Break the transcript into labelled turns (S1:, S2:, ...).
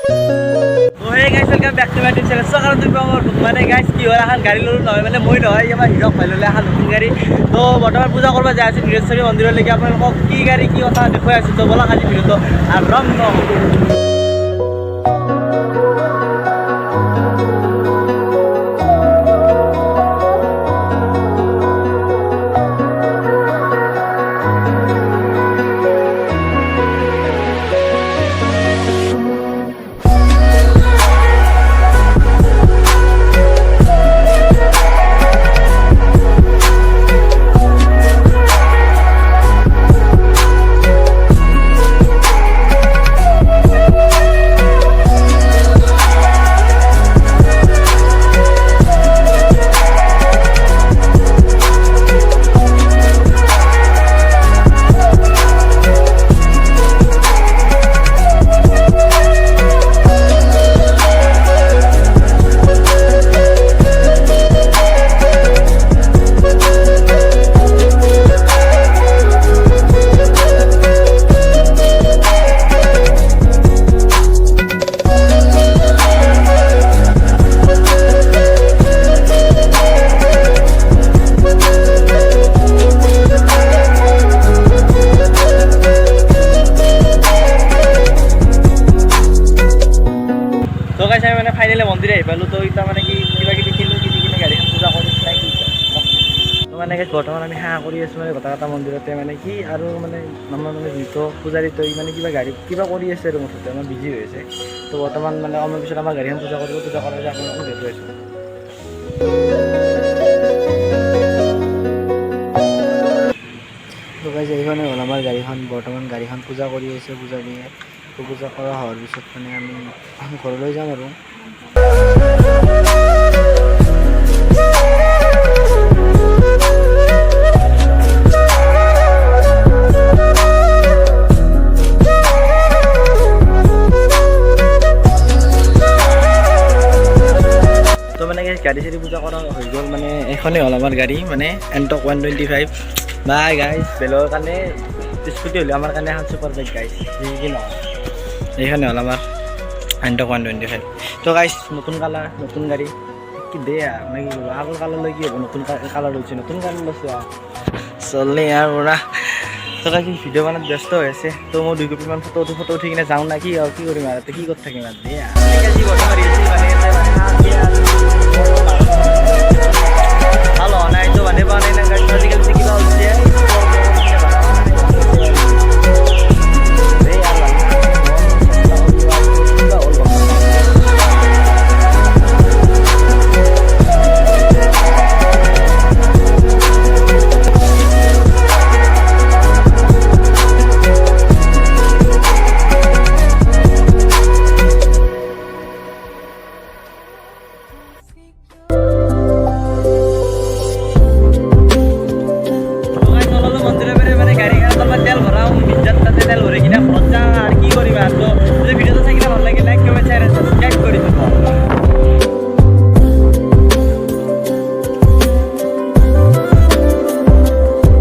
S1: Hey guys, welcome back to my channel. So कारण तुम्ही মানে guys কি হল এখন গাড়ী ললো নহয় মানে মই নহয় আমাৰ হিৰক ভাই ললে এখন নতুন গাড়ী তো বৰ্তমান পূজা কৰিব যাই আছো নিৰেশ্বৰী মন্দিৰলৈকে আপোনালোকক কি গাড়ী কি কথা দেখুৱাই আছো তো বলা আজি ভিডিওটো আৰম্ভ মানে ফাইনালি মন্দিৰ আহি পালো তো এটা মানে কি কিবা কিবি কিনো কিনে গাড়ীখন পূজা কৰি নাই কি তো মানে বৰ্তমান আমি সেৱা কৰি আছো মানে গোটাকাটা মন্দিৰতে মানে কি আৰু মানে আমাৰ মানে যিটো পূজাৰী তো মানে কিবা গাড়ী কিবা কৰি আছে আৰু মুঠতে আমাৰ বিজি হৈ আছে তো বৰ্তমান মানে আমাৰ পিছত আমাৰ গাড়ীখন পূজা কৰিব পূজা কৰা যায় আপোনালোকক দেখুৱাই আছো তো গাইজ এইখনে হ'ল আমাৰ গাড়ীখন বৰ্তমান গাড়ীখন পূজা কৰি আছে পূজাৰীয়ে তো পূজা কৰা হোৱাৰ পিছত মানে আমি ঘৰলৈ যাম আৰু তো মানে গাড়ী চাড়ী পূজা কৰা হৈ গ'ল মানে এইখনেই হ'ল আমাৰ গাড়ী মানে Ntorq 125 বাই গাইজ বেলেগৰ কাৰণে স্কুটি হ'লে আমাৰ কাৰণে এখন চুপাৰ বাইক গাইজ কি নহয় এইখনে হ'ল আমাৰ Ntorq 125 তো গাইজ নতুন কালাৰ নতুন গাড়ী কি বেয়া মানে কি কৰিব আগৰ কালাৰলৈ কি হ'ব নতুন কালাৰ লৈছে নতুন কালাৰ লৈছে চলে আৰু পুৰা তো গাইজ ভিডিঅ' বনাত ব্যস্ত হৈ আছে তো মই 2 কপিমান ফটো উঠি কিনে যাওঁ না কি আৰু কি কৰিম আৰু কি কৰি থাকিম আৰু বেয়া ভাল হোৱা নাই তো মানুহে পোৱা নাই না গাড়ী আজিকালি কিবা হৈছে